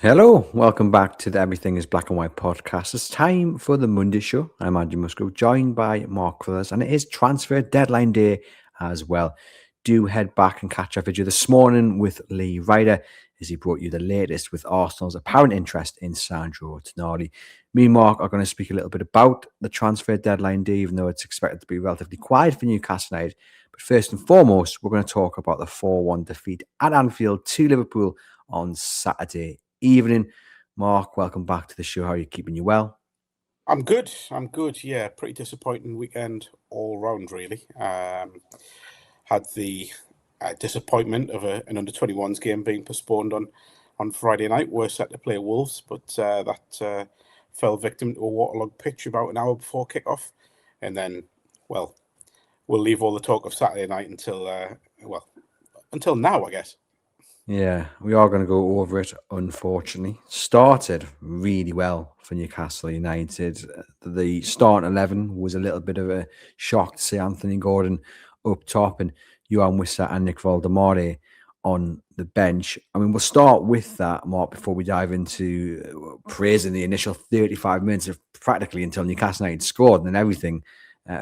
Hello, welcome back to the Everything is Black and White podcast. It's time for the Monday show. I'm Andy Musgrove, joined by Mark Quillers, and it is transfer deadline day as well. Do head back and catch our video this morning with Lee Ryder as he brought you the latest with Arsenal's apparent interest in Sandro Tonali. Me and Mark are going to speak a little bit about the transfer deadline day, even though it's expected to be relatively quiet for Newcastle United. But first and foremost, we're going to talk about the 4-1 defeat at Anfield to Liverpool on Saturday evening. Mark, welcome back to the show. How are you keeping? You well? I'm good. Yeah, pretty disappointing weekend all round, really. Had the disappointment of an under-21s game being postponed on Friday night. We're set to play Wolves, but that fell victim to a waterlogged pitch about an hour before kickoff. And then, well, we'll leave all the talk of Saturday night until now, I guess. Yeah, we are going to go over it, unfortunately. Started really well for Newcastle United. The start 11 was a little bit of a shock to see Anthony Gordon up top and Johan Wissa and Nick Valdemare on the bench. I mean, we'll start with that, Mark, before we dive into praising the initial 35 minutes of practically until Newcastle United scored, and then everything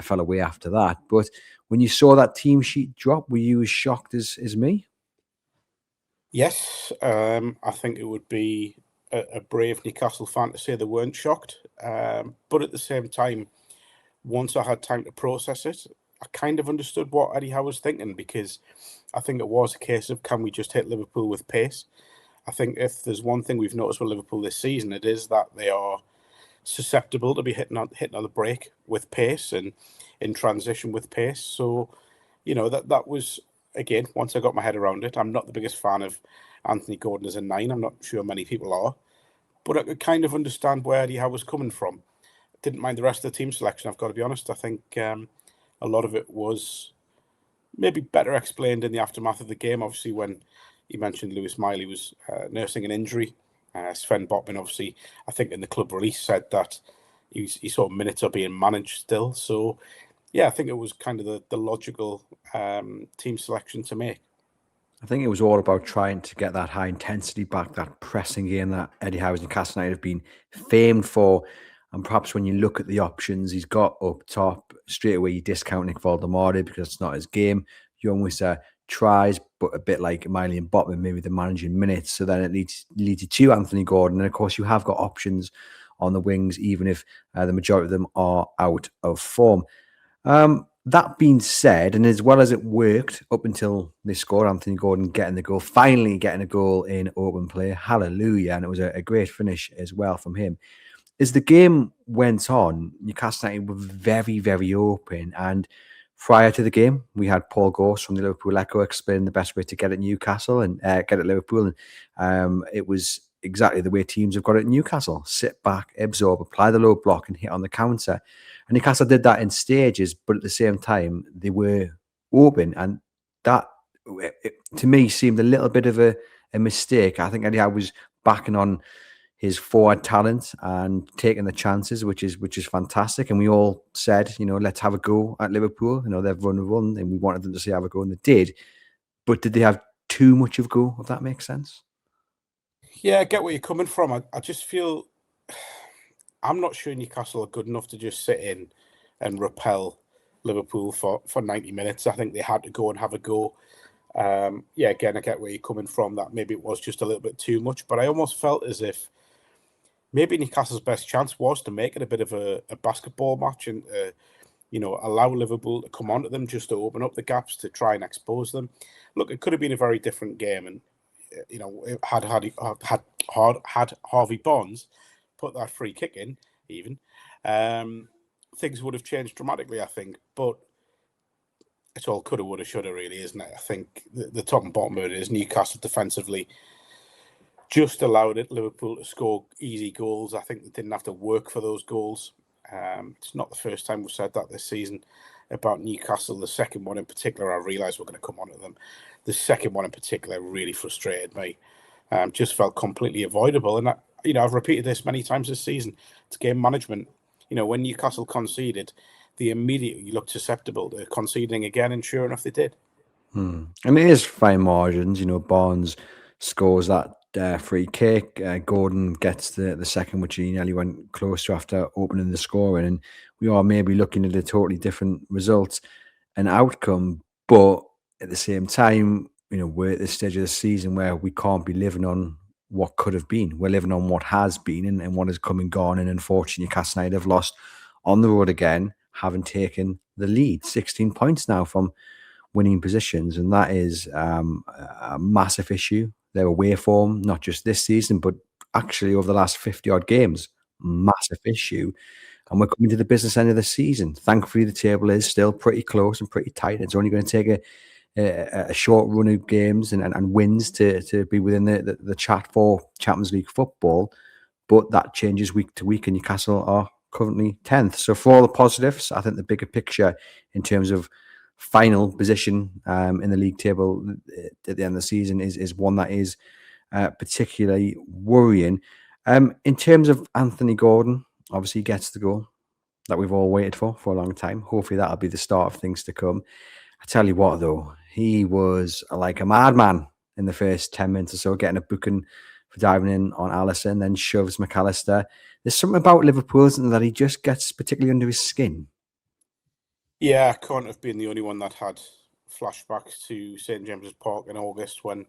fell away after that. But when you saw that team sheet drop, were you as shocked as me? Yes, I think it would be a brave Newcastle fan to say they weren't shocked. But at the same time, once I had time to process it, I kind of understood what Eddie Howe was thinking, because I think it was a case of, can we just hit Liverpool with pace? I think if there's one thing we've noticed with Liverpool this season, it is that they are susceptible to be hitting on the break with pace and in transition with pace. So, that was, again, once I got my head around it. I'm not the biggest fan of Anthony Gordon as a 9. I'm not sure many people are, but I could kind of understand where Eddie Howe was coming from. Didn't mind the rest of the team selection, I've got to be honest. I think a lot of it was maybe better explained in the aftermath of the game. Obviously, when you mentioned Lewis Miley was nursing an injury, Sven Botman, obviously, I think in the club release said that he saw minutes are being managed still. So, yeah, I think it was kind of the logical team selection to make. I think it was all about trying to get that high intensity back, that pressing game that Eddie Howe and Newcastle United have been famed for. And perhaps when you look at the options he's got up top, straight away you discount Nick Valdemare because it's not his game. Young Wissa tries, but a bit like Miley and Botman, maybe the managing minutes. So then it leads you to Anthony Gordon. And of course, you have got options on the wings, even if the majority of them are out of form. That being said, and as well as it worked up until they scored, Anthony Gordon getting the goal, finally getting a goal in open play, hallelujah, and it was a great finish as well from him. As the game went on, Newcastle United were very, very open, and prior to the game, we had Paul Gorse from the Liverpool Echo explain the best way to get at Newcastle and get at Liverpool, and it was exactly the way teams have got it at Newcastle. Sit back, absorb, apply the low block and hit on the counter. And Newcastle did that in stages, but at the same time, they were open. And that, to me, seemed a little bit of a mistake. I think Eddie Howe was backing on his forward talent and taking the chances, which is fantastic. And we all said, let's have a go at Liverpool. They've run, and we wanted them to see have a go, and they did. But did they have too much of a go, if that makes sense? Yeah, I get where you're coming from. I just feel I'm not sure Newcastle are good enough to just sit in and repel Liverpool for 90 minutes. I think they had to go and have a go. Yeah, again, I get where you're coming from, that maybe it was just a little bit too much, but I almost felt as if maybe Newcastle's best chance was to make it a bit of a basketball match and, allow Liverpool to come onto them just to open up the gaps to try and expose them. Look, it could have been a very different game, and had Harvey Barnes put that free kick in, even things would have changed dramatically, I think. But it's all coulda, woulda, shoulda, really, isn't it? I think the top and bottom of it is Newcastle defensively just allowed Liverpool to score easy goals. I think they didn't have to work for those goals. It's not the first time we've said that this season about Newcastle. The second one in particular, I realise we're going to come on to them. The second one in particular really frustrated me. Just felt completely avoidable. And, I've repeated this many times this season. It's game management. When Newcastle conceded, they immediately looked susceptible to conceding again, and sure enough, they did. And it is fine margins. Barnes scores that free kick. Gordon gets the second, which he nearly went close to after opening the scoring. And we are maybe looking at a totally different result and outcome. But at the same time, we're at this stage of the season where we can't be living on what could have been. We're living on what has been and what has come and gone. And unfortunately, Newcastle United have lost on the road again, having taken the lead. 16 points now from winning positions, and that is a massive issue. Their away form, not just this season, but actually over the last 50 odd games, massive issue. And we're coming to the business end of the season. Thankfully, the table is still pretty close and pretty tight. It's only going to take a short run of games and wins to be within the chat for Champions League football. But that changes week to week, and Newcastle are currently 10th. So for all the positives, I think the bigger picture in terms of final position in the league table at the end of the season is one that is particularly worrying. In terms of Anthony Gordon, obviously he gets the goal that we've all waited for a long time. Hopefully that'll be the start of things to come. I tell you what, though, he was like a madman in the first 10 minutes or so, getting a booking for diving in on Alisson, then shoves McAllister. There's something about Liverpool, isn't there, that he just gets particularly under his skin. Yeah, I can't have been the only one that had flashbacks to St James's Park in August when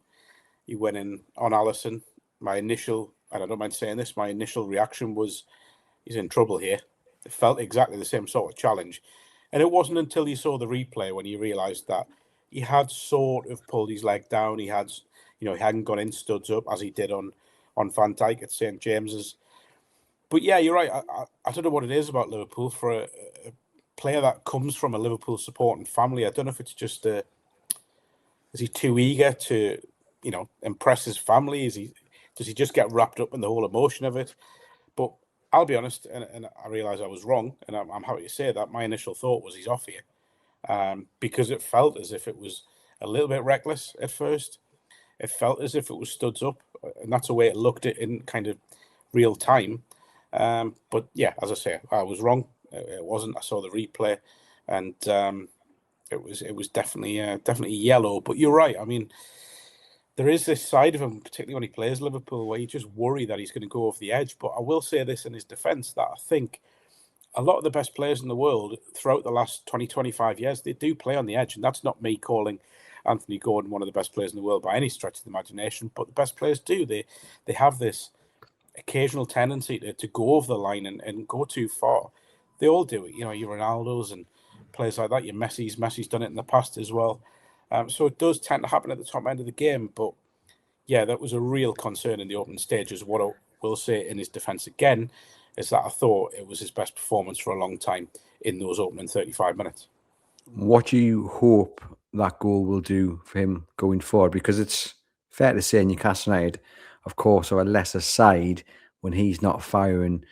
he went in on Alisson. My initial, and I don't mind saying this, my initial reaction was, he's in trouble here. It felt exactly the same sort of challenge. And it wasn't until you saw the replay when you realised that he had sort of pulled his leg down. He had, he hadn't gone in studs up as he did on Van Dijk at St James's. But yeah, you're right. I don't know what it is about Liverpool for a player that comes from a Liverpool supporting family. I don't know if it's just is he too eager to, impress his family? Does he just get wrapped up in the whole emotion of it? But I'll be honest, and I realise I was wrong, and I'm happy to say that. My initial thought was he's off here, because it felt as if it was a little bit reckless at first. It felt as if it was studs up, and that's the way it looked at in kind of real time. But yeah, as I say, I was wrong. It wasn't. I saw the replay, and it was definitely yellow. But you're right. I mean, there is this side of him, particularly when he plays Liverpool, where you just worry that he's going to go off the edge. But I will say this in his defence, that I think a lot of the best players in the world throughout the last 20, 25 years, they do play on the edge. And that's not me calling Anthony Gordon one of the best players in the world by any stretch of the imagination, but the best players do. They have this occasional tendency to go over the line and go too far. They all do it. Your Ronaldos and players like that, your Messi's done it in the past as well. So it does tend to happen at the top end of the game. But yeah, that was a real concern in the opening stages. What I will say in his defence again is that I thought it was his best performance for a long time in those opening 35 minutes. What do you hope that goal will do for him going forward? Because it's fair to say Newcastle United, of course, are a lesser side when he's not firing,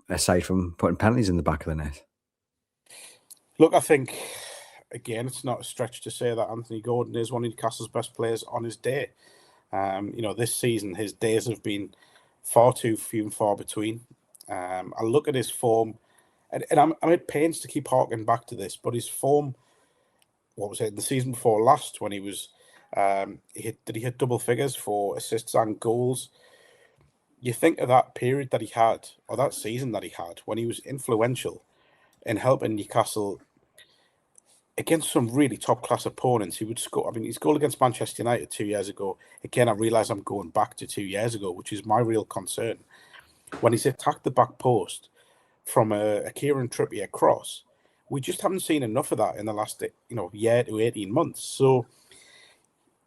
aside from putting penalties in the back of the net. Look, I think, again, it's not a stretch to say that Anthony Gordon is one of Newcastle's best players on his day. This season, his days have been far too few and far between. I look at his form, and I'm at pains to keep harking back to this, but his form, what was it, the season before last, when he was, he hit double figures for assists and goals. You think of that period that he had, or that season that he had, when he was influential in helping Newcastle against some really top-class opponents. He would score. I mean, his goal against Manchester United 2 years ago. Again, I realise I'm going back to 2 years ago, which is my real concern. When he's attacked the back post from a Kieran Trippier cross, we just haven't seen enough of that in the last year to 18 months. So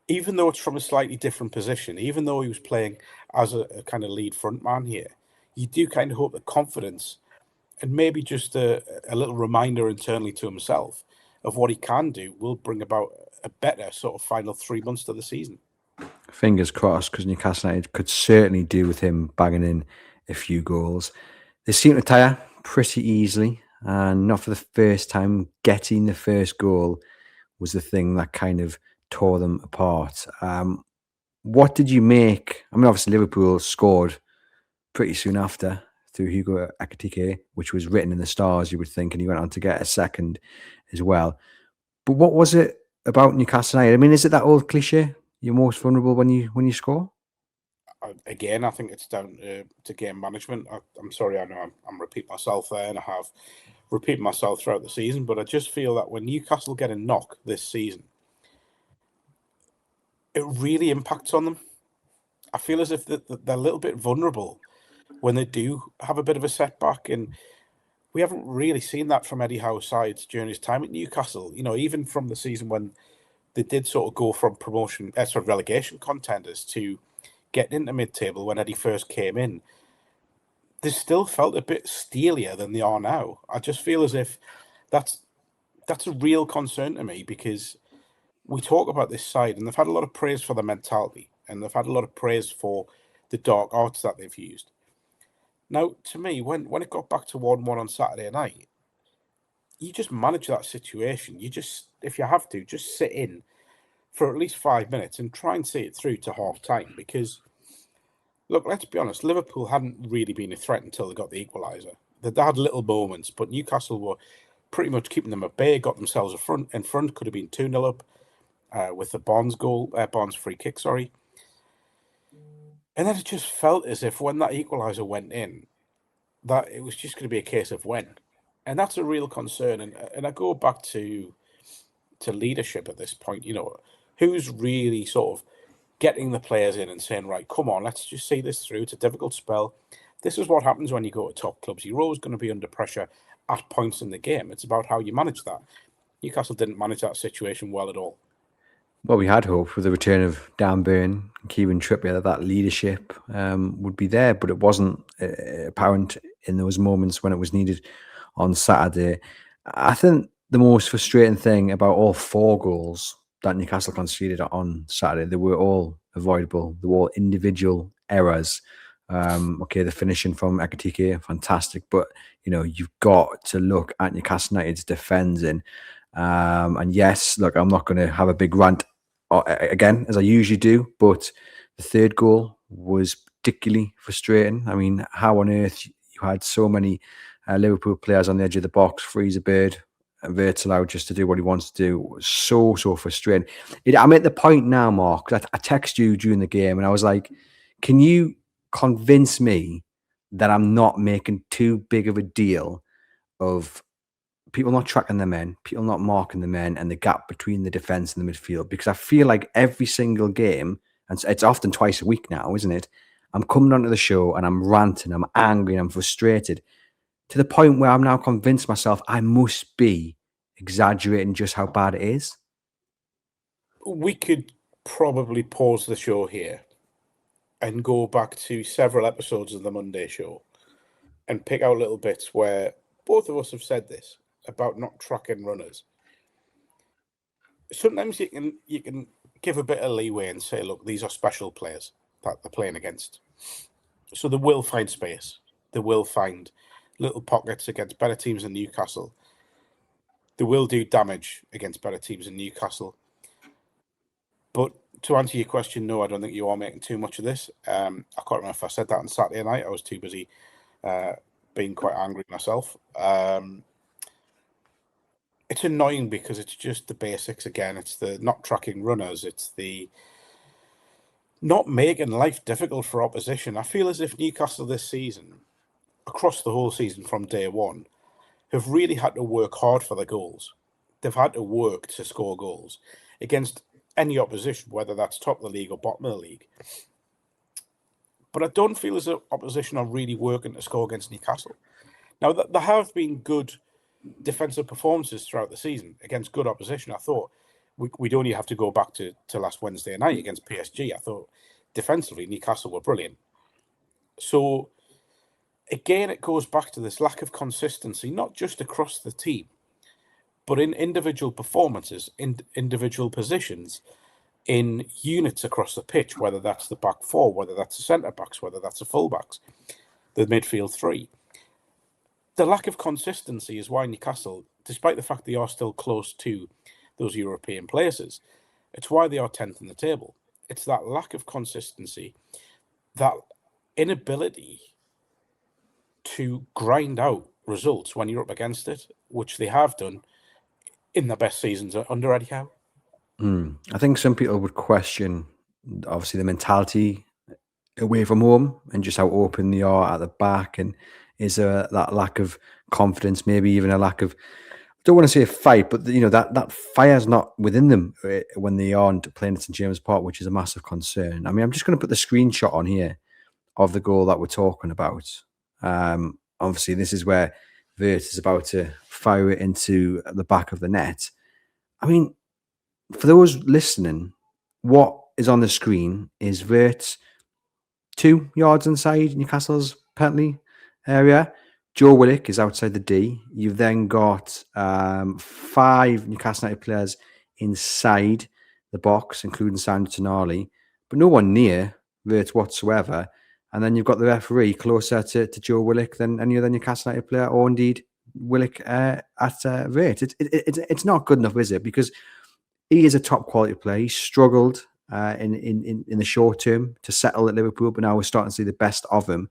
even though it's from a slightly different position, even though he was playing as a kind of lead front man here, you do kind of hope that confidence and maybe just a little reminder internally to himself of what he can do will bring about a better sort of final 3 months to the season. Fingers crossed, because Newcastle United could certainly do with him bagging in a few goals. They seem to tire pretty easily, and not for the first time. Getting the first goal was the thing that kind of tore them apart. What did you make? I mean, obviously Liverpool scored pretty soon after through Hugo Ekitike, which was written in the stars, you would think, and he went on to get a second as well. But what was it about Newcastle United? I mean, is it that old cliche? You're most vulnerable when you score? Again, I think it's down to game management. I'm sorry, I know I'm repeating myself there, and I have repeated myself throughout the season, but I just feel that when Newcastle get a knock this season, it really impacts on them. I feel as if they're a little bit vulnerable when they do have a bit of a setback, and we haven't really seen that from Eddie Howe's sides during his time at Newcastle. Even from the season when they did sort of go from relegation contenders to getting into mid-table when Eddie first came in, they still felt a bit steelier than they are now. I just feel as if that's a real concern to me, because we talk about this side and they've had a lot of praise for their mentality and they've had a lot of praise for the dark arts that they've used. Now, to me, when it got back to 1-1 on Saturday night, you just manage that situation. You just, if you have to, just sit in for at least 5 minutes and try and see it through to half time, because look, let's be honest, Liverpool hadn't really been a threat until they got the equaliser. They had little moments, but Newcastle were pretty much keeping them at bay, got themselves in front, could have been 2-0 up with the Barnes free kick, sorry. And then it just felt as if when that equaliser went in, that it was just going to be a case of when. And that's a real concern. And I go back to leadership at this point, who's really sort of getting the players in and saying, right, come on, let's just see this through. It's a difficult spell. This is what happens when you go to top clubs. You're always going to be under pressure at points in the game. It's about how you manage that. Newcastle didn't manage that situation well at all. Well, we had hoped with the return of Dan Burn and Kieran Trippier that leadership would be there, but it wasn't apparent in those moments when it was needed on Saturday. I think the most frustrating thing about all 4 goals that Newcastle conceded on Saturday, they were all avoidable. They were all individual errors. Okay, the finishing from Ekitike, fantastic, but you've got to look at Newcastle United's defending. And yes, look, I'm not going to have a big rant again, as I usually do, but the 3rd goal was particularly frustrating. I mean, how on earth you had so many Liverpool players on the edge of the box, freeze a bird, and Virgil out just to do what he wants to do. It was so frustrating. I'm at the point now, Mark, that I text you during the game and I was like, can you convince me that I'm not making too big of a deal of people not tracking the men, people not marking the men, and the gap between the defence and the midfield? Because I feel like every single game, and it's often twice a week now, isn't it? I'm coming onto the show and I'm ranting, I'm angry, and I'm frustrated to the point where I'm now convinced myself I must be exaggerating just how bad it is. We could probably pause the show here and go back to several episodes of the Monday show and pick out little bits where both of us have said this about not tracking runners. Sometimes you can give a bit of leeway and say, look, these are special players that they're playing against. So they will find space. They will find little pockets against better teams than Newcastle. They will do damage against better teams than Newcastle. But to answer your question, no, I don't think you are making too much of this. I can't remember if I said that on Saturday night. I was too busy being quite angry myself. It's annoying because it's just the basics again. It's the not tracking runners. It's the not making life difficult for opposition. I feel as if Newcastle this season, across the whole season from day one, have really had to work hard for their goals. They've had to work to score goals against any opposition, whether that's top of the league or bottom of the league. But I don't feel as though opposition are really working to score against Newcastle. Now, there have been good defensive performances throughout the season against good opposition. I thought we'd only have to go back to last Wednesday night against PSG. I thought defensively Newcastle were brilliant. So again, it goes back to this lack of consistency, not just across the team, but in individual performances, in individual positions, in units across the pitch, whether that's the back 4, whether that's the centre-backs, whether that's the full-backs, the midfield 3. The lack of consistency is why Newcastle, despite the fact they are still close to those European places, it's why they are 10th in the table. It's that lack of consistency, that inability to grind out results when you're up against it, which they have done in their best seasons under Eddie Howe. I think some people would question, obviously, the mentality away from home and just how open they are at the back, and is there that lack of confidence, maybe even a lack of, don't want to say a fight, but that fire's not within them when they aren't playing at St James Park, which is a massive concern. I mean, I'm just going to put the screenshot on here of the goal that we're talking about. Obviously, this is where Vert is about to fire it into the back of the net. I mean, for those listening, what is on the screen is Vert 2 yards inside Newcastle's penalty area. Joe Willock is outside the D. You've then got 5 Newcastle United players inside the box, including Sandro Tonali, but no one near Vert whatsoever. And then you've got the referee closer to Joe Willock than any other Newcastle United player, or indeed Willock at Vert. It's not good enough, is it? Because he is a top quality player. He struggled in the short term to settle at Liverpool, but now we're starting to see the best of him.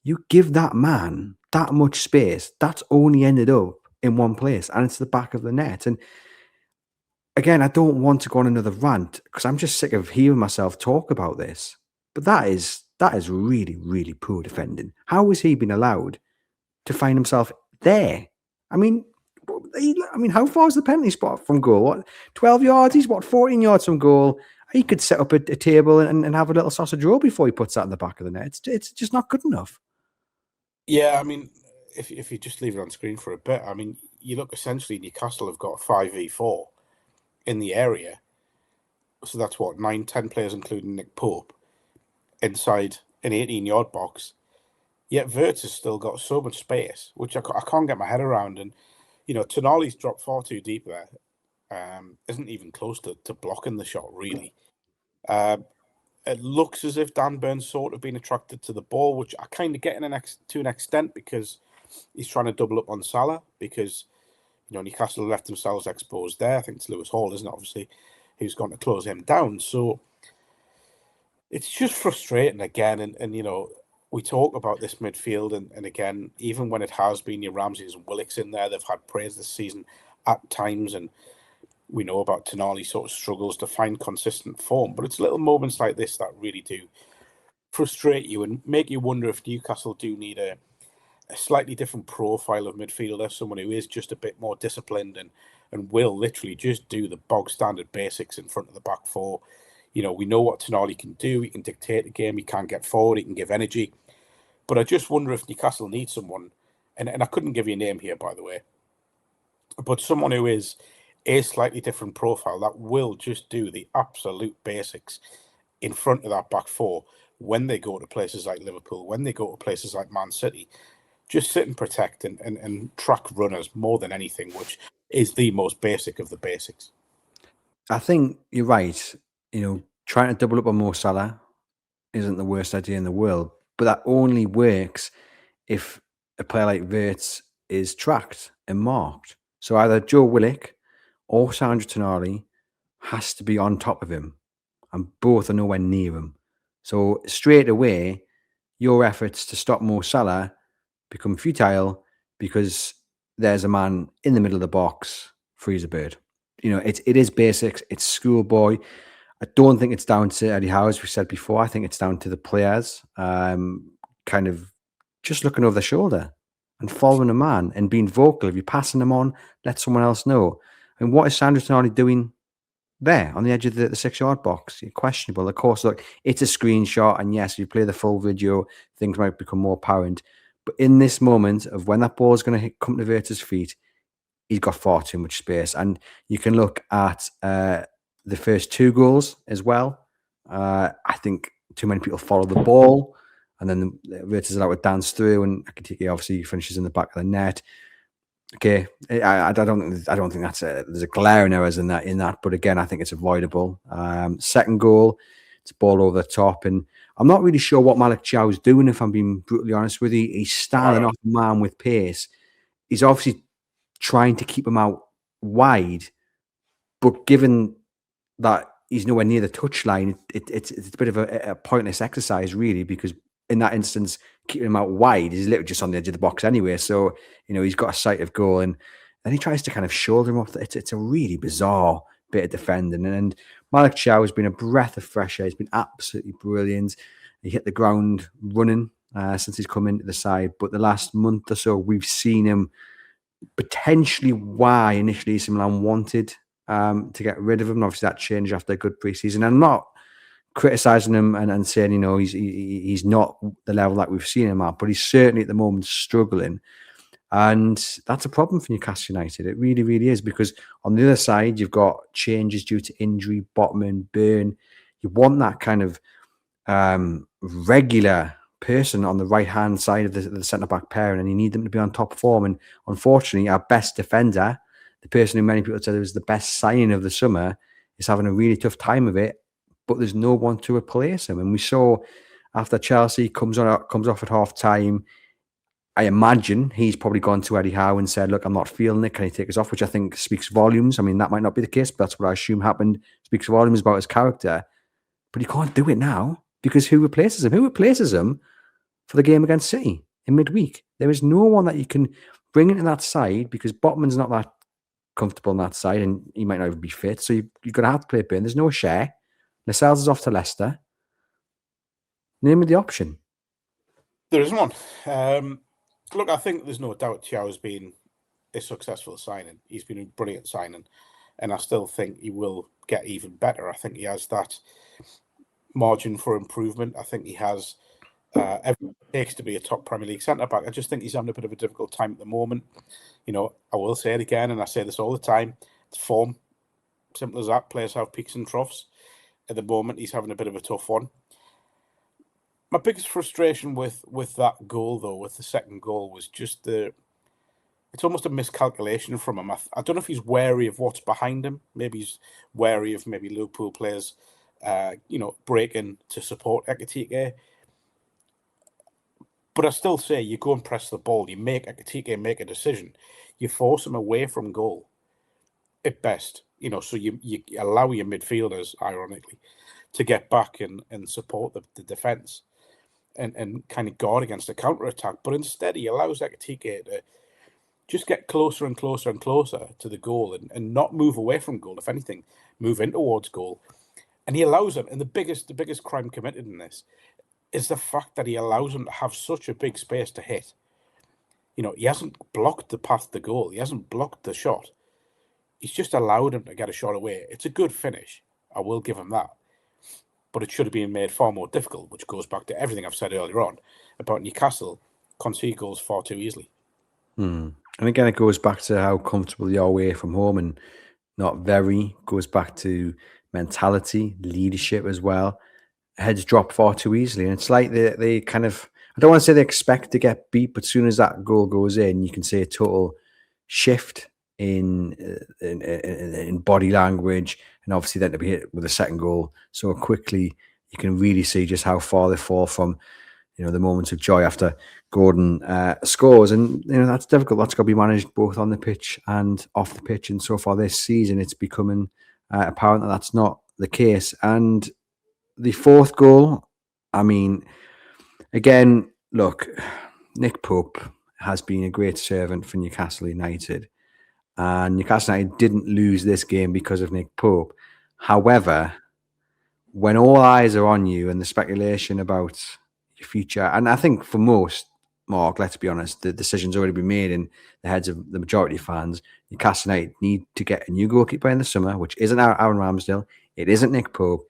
You give that man that much space, that's only ended up in one place, and it's the back of the net. And again, I don't want to go on another rant because I'm just sick of hearing myself talk about this. But that is really, really poor defending. How has he been allowed to find himself there? I mean, how far is the penalty spot from goal? What, 12 yards? He's 14 yards from goal. He could set up a table and have a little sausage roll before he puts that in the back of the net. It's just not good enough. Yeah, I mean, if you just leave it on screen for a bit, I mean, you look, essentially Newcastle have got a 5v4 in the area. So that's what, 9, 10 players, including Nick Pope, inside an 18-yard box. Yet Vert has still got so much space, which I can't get my head around. And, Tonali's dropped far too deep there. Isn't even close to blocking the shot, really. It looks as if Dan Burns sort of been attracted to the ball, which I kind of get to an extent, because he's trying to double up on Salah, because Newcastle left themselves exposed there. I think it's Lewis Hall, isn't it? Obviously, who's going to close him down. So it's just frustrating again. And we talk about this midfield, and again, even when it has been your Ramseys and Willocks in there, they've had praise this season at times, and we know about Tonali sort of struggles to find consistent form. But it's little moments like this that really do frustrate you and make you wonder if Newcastle do need a slightly different profile of midfielder, someone who is just a bit more disciplined and will literally just do the bog standard basics in front of the back four. We know what Tonali can do. He can dictate the game. He can get forward. He can give energy. But I just wonder if Newcastle needs someone, and I couldn't give you a name here, by the way, but someone who is a slightly different profile that will just do the absolute basics in front of that back four when they go to places like Liverpool, when they go to places like Man City. Just sit and protect and track runners more than anything, which is the most basic of the basics. I think you're right. Trying to double up on Mo Salah isn't the worst idea in the world, but that only works if a player like Vert is tracked and marked. So either Joe Willock or Sandro Tonali has to be on top of him, and both are nowhere near him. So straight away, your efforts to stop Mo Salah become futile because there's a man in the middle of the box, free as a bird. It is basics. It's schoolboy. I don't think it's down to Eddie Howe, as we said before. I think it's down to the players kind of just looking over their shoulder and following a man and being vocal. If you're passing them on, let someone else know. And what is Sandro Tonali doing there on the edge of the 6-yard box? Questionable. Of course, look, it's a screenshot. And yes, if you play the full video, things might become more apparent. But in this moment of when that ball is going to come to Vert's feet, he's got far too much space. And you can look at the first 2 goals as well. I think too many people follow the ball, and then Vert is allowed to dance through, and Ekitike obviously finishes in the back of the net. Okay, I don't think that's there's a glaring errors in that, but again, I think it's avoidable. Second goal, it's a ball over the top, and I'm not really sure what Malik Chow's doing, if I'm being brutally honest with you. He's standing off a man with pace. He's obviously trying to keep him out wide, but given that he's nowhere near the touchline, it's a bit of a pointless exercise, really, because in that instance, keeping him out wide, he's literally just on the edge of the box anyway. So, he's got a sight of goal, and then he tries to kind of shoulder him off. It's a really bizarre bit of defending. And Malik Chow has been a breath of fresh air. He's been absolutely brilliant. He hit the ground running since he's come into the side. But the last month or so, we've seen him potentially why initially AC Milan wanted to get rid of him. Obviously, that changed after a good pre-season. I'm not criticising him and saying, he's not the level that we've seen him at, but he's certainly at the moment struggling. And that's a problem for Newcastle United. It really, really is, because on the other side, you've got changes due to injury, Botman, Burn. You want that kind of regular person on the right-hand side of the centre-back pairing, and you need them to be on top form. And unfortunately, our best defender, the person who many people said was the best signing of the summer, is having a really tough time of it, but there's no one to replace him. And we saw after Chelsea comes off at half-time, I imagine he's probably gone to Eddie Howe and said, look, I'm not feeling it. Can he take us off? Which I think speaks volumes. I mean, that might not be the case, but that's what I assume happened. Speaks volumes about his character. But he can't do it now, because who replaces him? Who replaces him for the game against City in midweek? There is no one that you can bring into that side, because Botman's not that comfortable on that side and he might not even be fit. So you're going to have to play Burn. There's no share. Lascelles is off to Leicester. Name me the option. There isn't one. Look, I think there's no doubt Thiago's been a successful signing. He's been a brilliant signing, and I still think he will get even better. I think he has that margin for improvement. I think he has everything it takes to be a top Premier League centre-back. I just think he's having a bit of a difficult time at the moment. I will say it again, and I say this all the time, it's form. Simple as that. Players have peaks and troughs. At the moment, he's having a bit of a tough one. My biggest frustration with that goal, though, with the second goal, was just it's almost a miscalculation from him. I don't know if he's wary of what's behind him. Maybe he's wary of maybe Liverpool players, breaking to support Ekitike. But I still say you go and press the ball. You make Ekitike make a decision. You force him away from goal at best. So you allow your midfielders, ironically, to get back and support the defence and kind of guard against the counter-attack. But instead, he allows Ekitike to just get closer and closer and closer to the goal and not move away from goal. If anything, move in towards goal. And he allows him, and the biggest crime committed in this is the fact that he allows him to have such a big space to hit. He hasn't blocked the path to goal. He hasn't blocked the shot. He's just allowed him to get a shot away. It's a good finish. I will give him that. But it should have been made far more difficult, which goes back to everything I've said earlier on about Newcastle concede goals far too easily. And again, it goes back to how comfortable you are away from home, and not very. Goes back to mentality, leadership as well. Heads drop far too easily. And it's like they kind of, I don't want to say they expect to get beat, but as soon as that goal goes in, you can see a total shift in body language, and obviously then to be hit with a second goal so quickly, you can really see just how far they fall from the moments of joy after Gordon scores. And that's difficult. That's got to be managed both on the pitch and off the pitch, and so far this season it's becoming apparent that that's not the case. And the fourth goal, I mean, again, look, Nick Pope has been a great servant for Newcastle United. And Newcastle United didn't lose this game because of Nick Pope. However, when all eyes are on you and the speculation about your future, and I think for most, Mark, let's be honest, the decision's already been made in the heads of the majority of fans. Newcastle United need to get a new goalkeeper in the summer, which isn't Aaron Ramsdale. It isn't Nick Pope.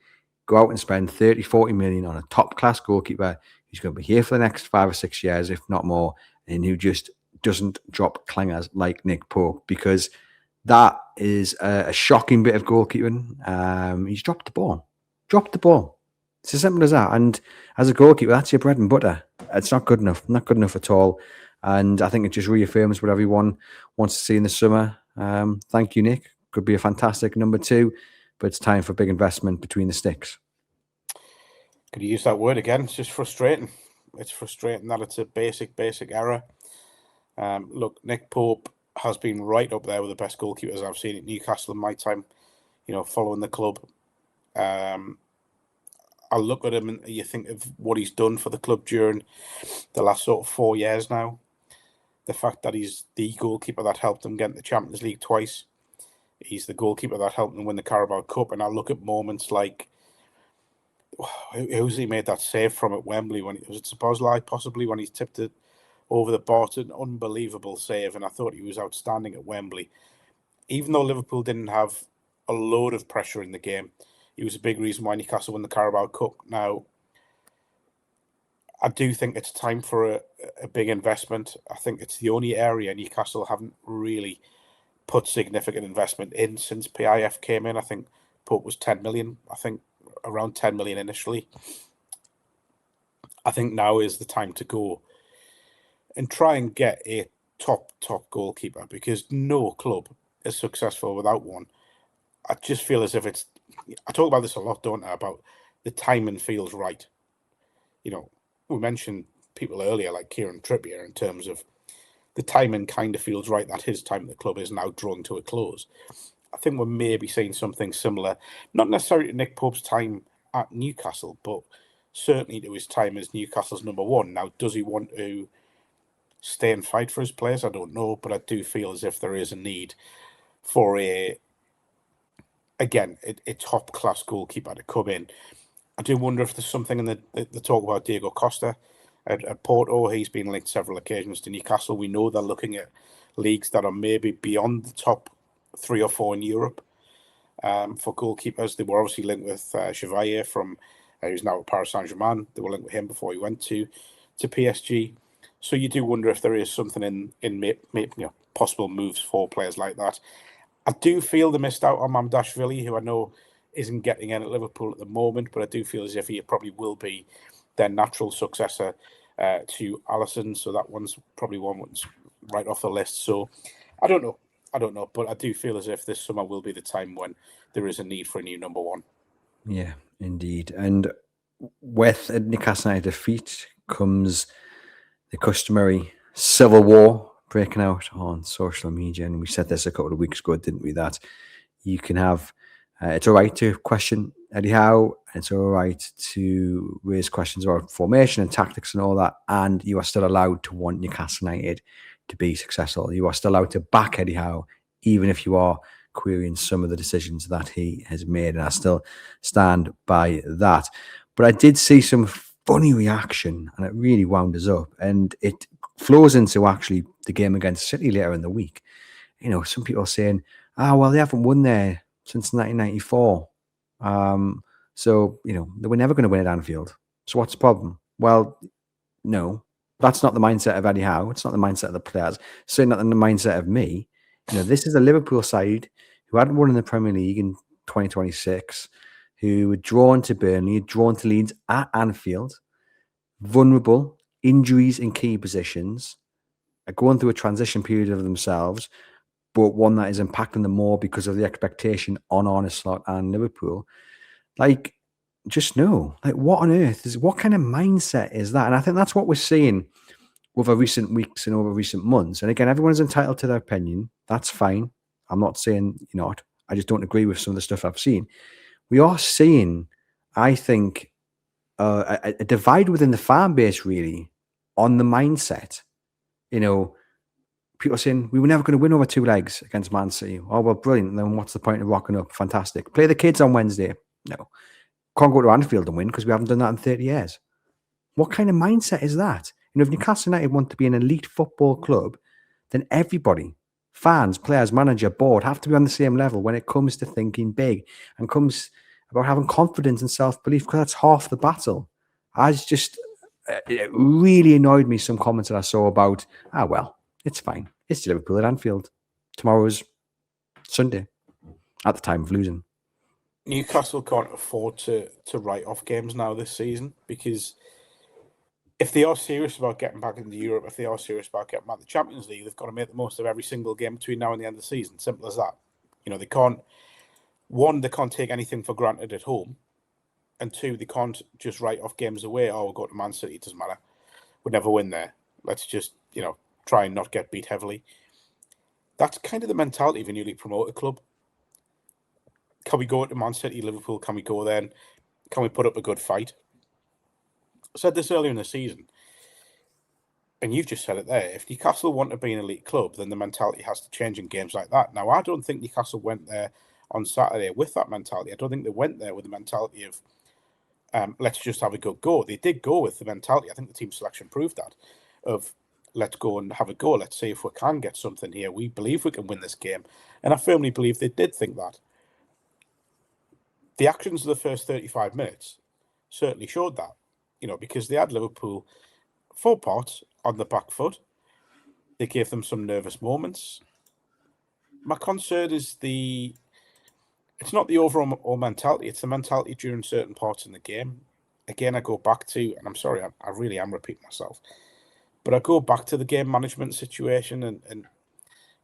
Go out and spend 30, 40 million on a top-class goalkeeper who's going to be here for the next 5 or 6 years, if not more, and who just doesn't drop clangers like Nick Pope, because that is a shocking bit of goalkeeping. He's dropped the ball. Dropped the ball. It's as simple as that. And as a goalkeeper, that's your bread and butter. It's not good enough. Not good enough at all. And I think it just reaffirms what everyone wants to see in the summer. Thank you, Nick. Could be a fantastic number 2, but it's time for big investment between the sticks. Could you use that word again? It's just frustrating. It's frustrating that it's a basic error. Look, Nick Pope has been right up there with the best goalkeepers I've seen at Newcastle in my time, following the club. I look at him and you think of what he's done for the club during the last sort of 4 years now. The fact that he's the goalkeeper that helped them get in the Champions League twice. He's the goalkeeper that helped them win the Carabao Cup. And I look at moments like who's he made that save from at Wembley? When was it Szoboszlai, possibly, when he tipped it over the bar? An unbelievable save, and I thought he was outstanding at Wembley. Even though Liverpool didn't have a load of pressure in the game, he was a big reason why Newcastle won the Carabao Cup. Now, I do think it's time for a big investment. I think it's the only area Newcastle haven't really put significant investment in since PIF came in. I think Pope was 10 million. I think around 10 million initially. I think now is the time to go and try and get a top goalkeeper, because no club is successful without one. I just feel as if it's, I talk about this a lot, don't I, about the timing feels right. You know, we mentioned people earlier like Kieran Trippier in terms of the timing kind of feels right that his time at the club is now drawing to a close. I think we're maybe seeing something similar, not necessarily to Nick Pope's time at Newcastle, but certainly to his time as Newcastle's number one. Now, does he want to stay and fight for his place? I don't know, but I do feel as if there is a need for a top class goalkeeper to come in. I do wonder if there's something in the talk about Diego Costa at Porto. He's been linked several occasions to Newcastle. We know they're looking at leagues that are maybe beyond the top 3 or 4 in Europe for goalkeepers. They were obviously linked with Chevalier from who's now at Paris Saint-Germain. They were linked with him before he went to PSG. So you do wonder if there is something in possible moves for players like that. I do feel they missed out on Mamdashvili, who I know isn't getting in at Liverpool at the moment, but I do feel as if he probably will be their natural successor to Alisson. So that one's probably one that's right off the list. So I don't know, but I do feel as if this summer will be the time when there is a need for a new number one. Yeah, indeed. And with a Newcastle United defeat comes the customary civil war breaking out on social media. And we said this a couple of weeks ago, didn't we? That you can have, it's all right to question Eddie Howe. It's all right to raise questions about formation and tactics and all that. And you are still allowed to want Newcastle United to be successful. You are still allowed to back Eddie Howe, even if you are querying some of the decisions that he has made. And I still stand by that. But I did see some funny reaction, and it really wound us up. And it flows into actually the game against City later in the week. You know, some people are saying, well, they haven't won there since 1994. So, you know, they were never going to win at Anfield. So what's the problem? Well, no, that's not the mindset of Eddie Howe. It's not the mindset of the players. Certainly not the mindset of me. You know, this is a Liverpool side who hadn't won in the Premier League in 2026, who were drawn to Burnley, drawn to Leeds at Anfield, vulnerable, injuries in key positions, are going through a transition period of themselves, but one that is impacting them more because of the expectation on Arne Slot and Liverpool. Like, just know, like, what on earth what kind of mindset is that? And I think that's what we're seeing over recent weeks and over recent months. And again, everyone's entitled to their opinion. That's fine. I'm not saying you're not. I just don't agree with some of the stuff I've seen. We are seeing, I think, a divide within the fan base, really, on the mindset. You know, people are saying, we were never going to win over 2 legs against Man City. Oh, well, brilliant. Then what's the point of rocking up? Fantastic. Play the kids on Wednesday. No. Can't go to Anfield and win because we haven't done that in 30 years. What kind of mindset is that? You know, if Newcastle United want to be an elite football club, then everybody, fans, players, manager, board, have to be on the same level when it comes to thinking big and comes about having confidence and self-belief, because that's half the battle. It really annoyed me, some comments that I saw about, well, it's fine. It's Liverpool at Anfield. Tomorrow's Sunday at the time of losing. Newcastle can't afford to write off games now this season, because if they are serious about getting back into Europe, if they are serious about getting back to the Champions League, they've got to make the most of every single game between now and the end of the season. Simple as that. You know, they can't take anything for granted at home. And 2, they can't just write off games away. Oh, we'll go to Man City, it doesn't matter. We'll never win there. Let's just, try and not get beat heavily. That's kind of the mentality of a newly promoted club. Can we go to Man City, Liverpool? Can we go then? Can we put up a good fight? I said this earlier in the season, and you've just said it there. If Newcastle want to be an elite club, then the mentality has to change in games like that. Now, I don't think Newcastle went there on Saturday with that mentality. I don't think they went there with the mentality of let's just have a good go. They did go with the mentality. I think the team selection proved that, of let's go and have a go. Let's see if we can get something here. We believe we can win this game. And I firmly believe they did think that. The actions of the first 35 minutes certainly showed that, because they had Liverpool 4 parts on the back foot. They gave them some nervous moments. My concern is it's not the overall mentality, it's the mentality during certain parts in the game. Again, I go back to, and I'm sorry, I really am repeating myself, but I go back to the game management situation and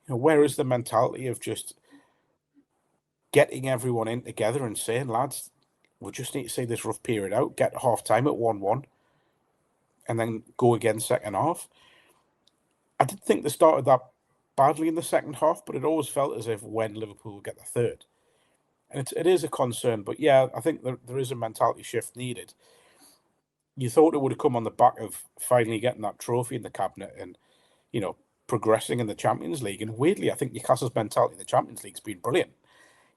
where is the mentality of just getting everyone in together and saying, lads, we just need to see this rough period out, get half-time at 1-1, and then go again second half. I did think they started that badly in the second half, but it always felt as if when Liverpool would get the third. And it is a concern, but yeah, I think there is a mentality shift needed. You thought it would have come on the back of finally getting that trophy in the cabinet and, progressing in the Champions League. And weirdly, I think Newcastle's mentality in the Champions League's been brilliant.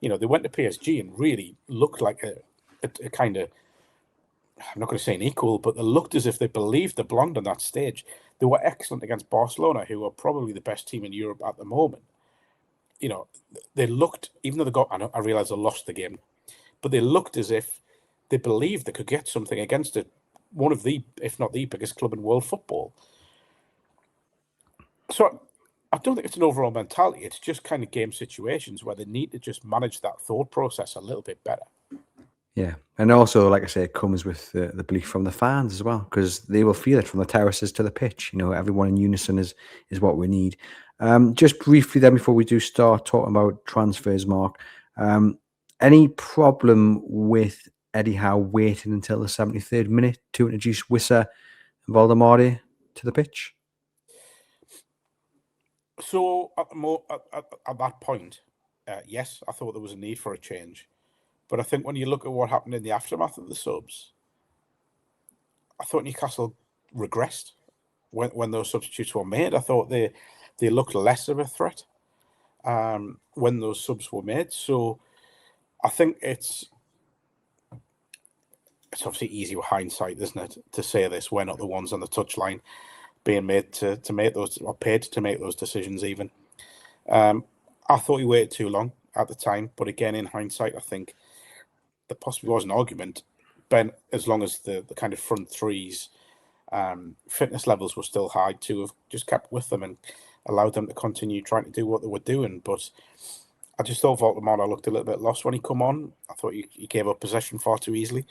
They went to PSG and really looked like a kind of, I'm not going to say an equal, but they looked as if they believed they belonged on that stage. They were excellent against Barcelona, who are probably the best team in Europe at the moment. They looked, even though I realize they lost the game, but they looked as if they believed they could get something against one of the, if not the biggest club in world football. So I don't think it's an overall mentality. It's just kind of game situations where they need to just manage that thought process a little bit better. Yeah. And also, like I say, it comes with the belief from the fans as well, because they will feel it from the terraces to the pitch. Everyone in unison is what we need. Just briefly then, before we do start talking about transfers, Mark, any problem with Eddie Howe waiting until the 73rd minute to introduce Wissa and Valdemar to the pitch? So at that point, yes, I thought there was a need for a change. But I think when you look at what happened in the aftermath of the subs, I thought Newcastle regressed when those substitutes were made. I thought they looked less of a threat when those subs were made. So I think it's obviously easy with hindsight, isn't it, to say this? We're not the ones on the touchline being made to make those, or paid to make those decisions even. I thought he waited too long at the time. But again, in hindsight, I think there possibly was an argument, but as long as the kind of front threes fitness levels were still high, to have just kept with them and allowed them to continue trying to do what they were doing. But I just thought Valdemar looked a little bit lost when he come on. I thought he gave up possession far too easily.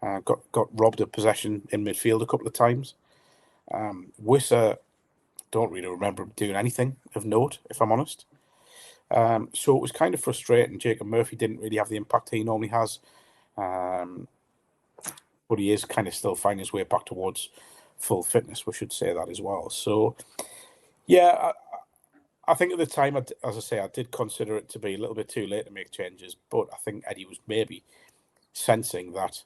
Got robbed of possession in midfield a couple of times. Wissa, don't really remember him doing anything of note, if I'm honest. So it was kind of frustrating. Jacob Murphy didn't really have the impact he normally has. But he is kind of still finding his way back towards full fitness, we should say that as well. So, yeah, I think at the time, as I say, I did consider it to be a little bit too late to make changes, but I think Eddie was maybe sensing that,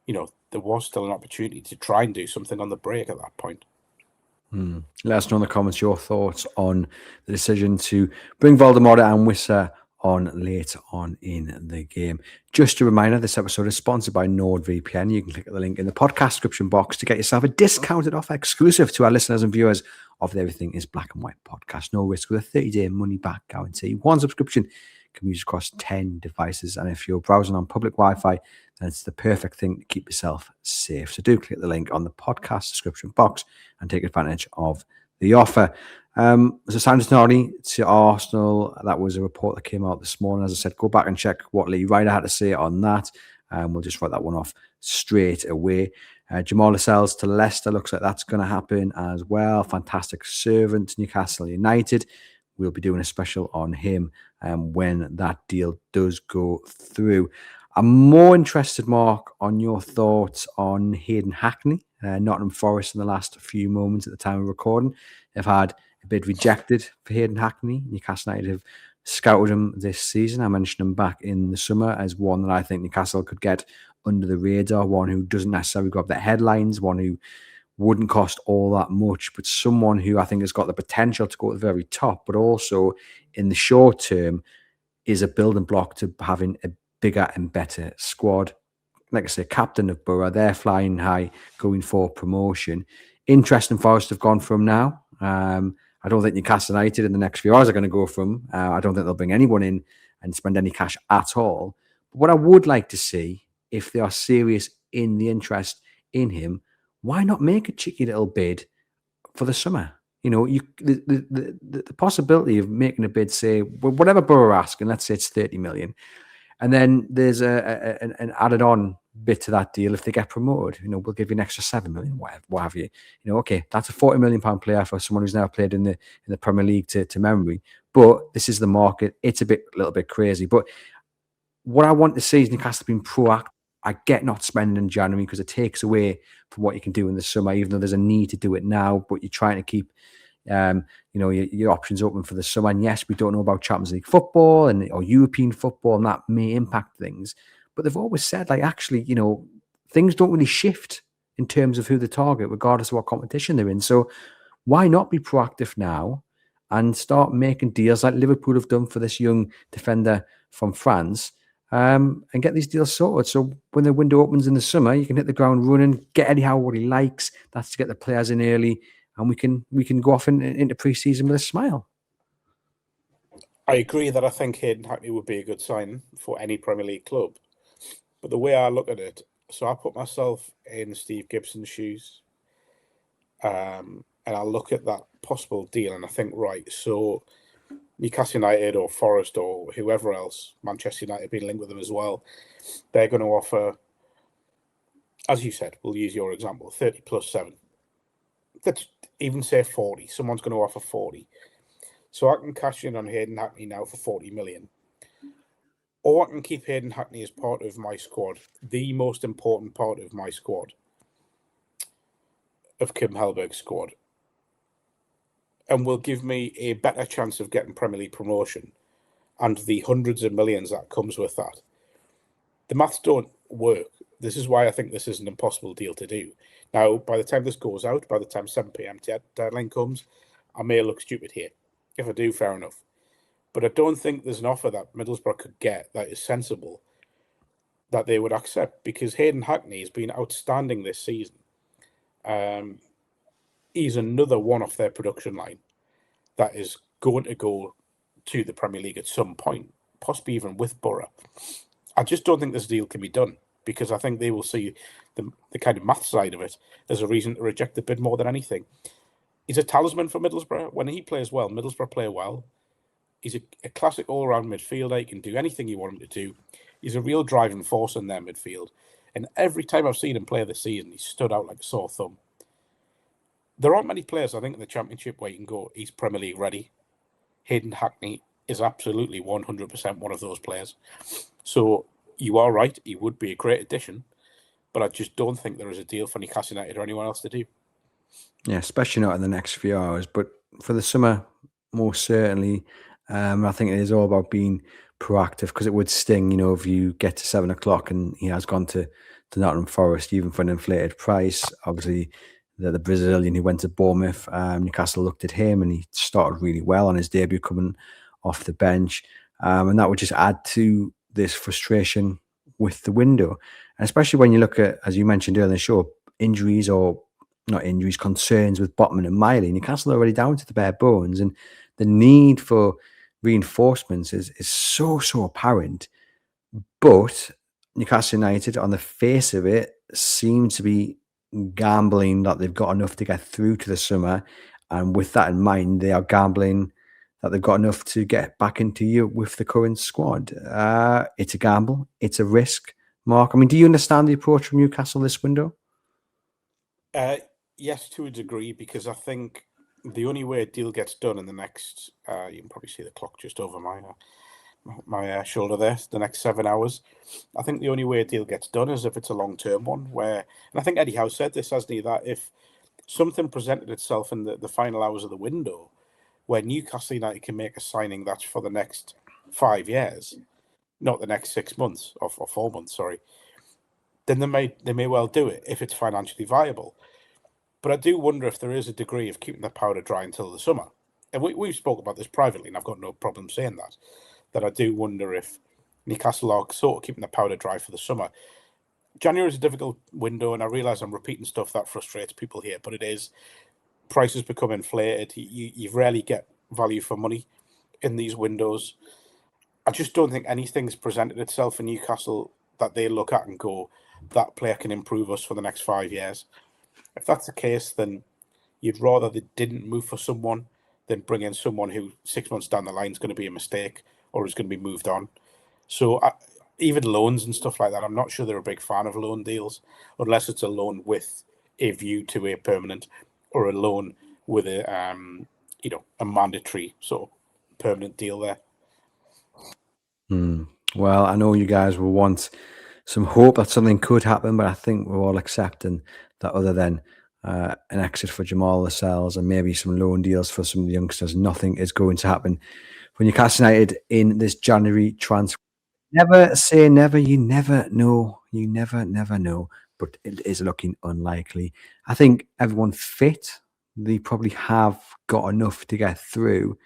there was still an opportunity to try and do something on the break at that point. Let us know in the comments your thoughts on the decision to bring Valdemar and Wissa on later on in the game. Just a reminder, this episode is sponsored by NordVPN. You can click the link in the podcast description box to get yourself a discounted offer exclusive to our listeners and viewers of the Everything is Black and White podcast. No risk with a 30-day money-back guarantee. One subscription can be used across 10 devices. And if you're browsing on public Wi-Fi, then it's the perfect thing to keep yourself safe. So do click the link on the podcast description box and take advantage of the offer. So Sanders Tonali to Arsenal, that was a report that came out this morning. As I said, go back and check what Lee Ryder had to say on that. We'll just write that one off straight away. Jamal Lascelles to Leicester, looks like that's going to happen as well. Fantastic servant to Newcastle United. We'll be doing a special on him when that deal does go through. I'm more interested, Mark, on your thoughts on Hayden Hackney. Nottingham Forest in the last few moments at the time of recording have had a bid rejected for Hayden Hackney. Newcastle United have scouted him this season. I mentioned him back in the summer as one that I think Newcastle could get under the radar, one who doesn't necessarily grab the headlines, one who wouldn't cost all that much, but someone who I think has got the potential to go at the very top, but also in the short term is a building block to having a bigger and better squad. like I say, captain of Borough. They're flying high, going for promotion. Interesting Forest have gone from now. I don't think Newcastle United in the next few hours are going to go from. I don't think they'll bring anyone in and spend any cash at all. But what I would like to see, if they are serious in the interest in him, why not make a cheeky little bid for the summer? You know, the possibility of making a bid, say, whatever Borough are asking, let's say it's 30 million. And then there's an added on bit to that deal if they get promoted. You know, we'll give you an extra 7 million, what have you. You know, okay, that's a 40 million pound player for someone who's never played in the Premier League to memory. But this is the market. It's a little bit crazy. But what I want to see is Newcastle being proactive. I get not spending in January because it takes away from what you can do in the summer, even though there's a need to do it now. But you're trying to keep your options open for the summer. And yes, we don't know about Champions League football or European football, and that may impact things. But they've always said, like, actually, things don't really shift in terms of who they target, regardless of what competition they're in. So why not be proactive now and start making deals like Liverpool have done for this young defender from France, and get these deals sorted. So when the window opens in the summer, you can hit the ground running, get Eddie Howe what he likes. That's to get the players in early, and we can go off into pre-season with a smile. I agree that I think Hayden Hackney would be a good sign for any Premier League club. But the way I look at it, so I put myself in Steve Gibson's shoes, and I look at that possible deal and I think, right, so Newcastle United or Forest or whoever else, Manchester United being linked with them as well, they're going to offer, as you said, we'll use your example, 30 plus 7. Let's even say 40. Someone's going to offer 40. So I can cash in on Hayden Hackney now for 40 million. Or I can keep Hayden Hackney as part of my squad, the most important part of my squad, of Kim Hellberg's squad, and will give me a better chance of getting Premier League promotion and the hundreds of millions that comes with that. The maths don't work. This is why I think this is an impossible deal to do. Now, by the time this goes out, by the time 7 p.m. deadline comes, I may look stupid here. If I do, fair enough. But I don't think there's an offer that Middlesbrough could get that is sensible that they would accept, because Hayden Hackney has been outstanding this season. He's another one off their production line that is going to go to the Premier League at some point, possibly even with Borough. I just don't think this deal can be done, because I think they will see the kind of math side of it. There's a reason to reject the bid more than anything. He's a talisman for Middlesbrough. When he plays well, Middlesbrough play well. He's a classic all-round midfielder. He can do anything you want him to do. He's a real driving force in their midfield. And every time I've seen him play this season, he's stood out like a sore thumb. There aren't many players, I think, in the Championship where you can go, he's Premier League ready. Hayden Hackney is absolutely 100% one of those players. So you are right, he would be a great addition, but I just don't think there is a deal for Newcastle United or anyone else to do. Yeah, especially not in the next few hours. But for the summer, most certainly, I think it is all about being proactive, because it would sting, if you get to 7 o'clock and he has gone to Nottingham Forest, even for an inflated price. Obviously, the Brazilian who went to Bournemouth, Newcastle looked at him and he started really well on his debut coming off the bench. And that would just add to this frustration with the window. And especially when you look at, as you mentioned earlier in the show, injuries or not injuries, concerns with Botman and Miley. Newcastle are already down to the bare bones, and the need for reinforcements is so apparent. But Newcastle United, on the face of it, seem to be gambling that they've got enough to get through to the summer, and with that in mind, they are gambling that they've got enough to get back into Europe with the current squad. It's a gamble. It's a risk, Mark. I mean, do you understand the approach from Newcastle this window? Yes, to a degree, because I think the only way a deal gets done in the next, you can probably see the clock just over my shoulder there, the next 7 hours. I think the only way a deal gets done is if it's a long-term one, and I think Eddie Howe said this, hasn't he, that if something presented itself in the final hours of the window where Newcastle United can make a signing that's for the next 5 years, not the next 6 months, or 4 months, sorry, then they may well do it if it's financially viable. But I do wonder if there is a degree of keeping the powder dry until the summer. And we've spoken about this privately, and I've got no problem saying that I do wonder if Newcastle are sort of keeping the powder dry for the summer. January is a difficult window, and I realise I'm repeating stuff that frustrates people here, but it is. Prices become inflated. You rarely get value for money in these windows. I just don't think anything's presented itself in Newcastle that they look at and go, that player can improve us for the next 5 years. If that's the case, then you'd rather they didn't move for someone than bring in someone who 6 months down the line is going to be a mistake or is going to be moved on. So even loans and stuff like that, I'm not sure they're a big fan of loan deals, unless it's a loan with a view to a permanent, or a loan with a a mandatory sort of permanent deal there. Well, I know you guys will want some hope that something could happen, but I think we're all accepting that other than an exit for Jamal Lascelles and maybe some loan deals for some of the youngsters, nothing is going to happen for Newcastle United in this January transfer. Never say never. You never know. You never know. But it is looking unlikely. I think everyone fit. They probably have got enough to get through.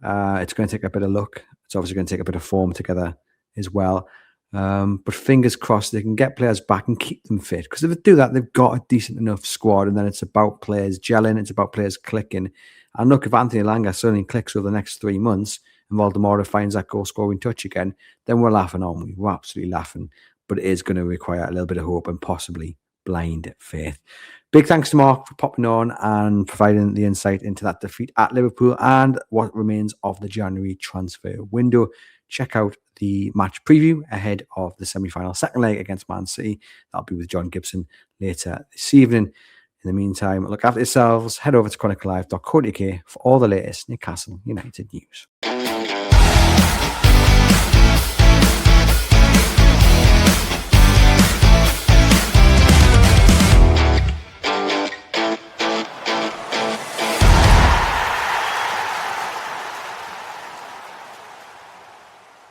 It's going to take a bit of luck. It's obviously going to take a bit of form together as well. But fingers crossed they can get players back and keep them fit. Because if they do that, they've got a decent enough squad. And then it's about players gelling. It's about players clicking. And look, if Anthony Elanga suddenly clicks over the next 3 months and Valdemora finds that goal-scoring touch again, then we're laughing, aren't we? We're absolutely laughing. But it is going to require a little bit of hope and possibly blind faith. Big thanks to Mark for popping on and providing the insight into that defeat at Liverpool and what remains of the January transfer window. Check out the match preview ahead of the semi-final second leg against Man City. That'll be with John Gibson later this evening. In the meantime, look after yourselves. Head over to chroniclelive.co.uk for all the latest Newcastle United news.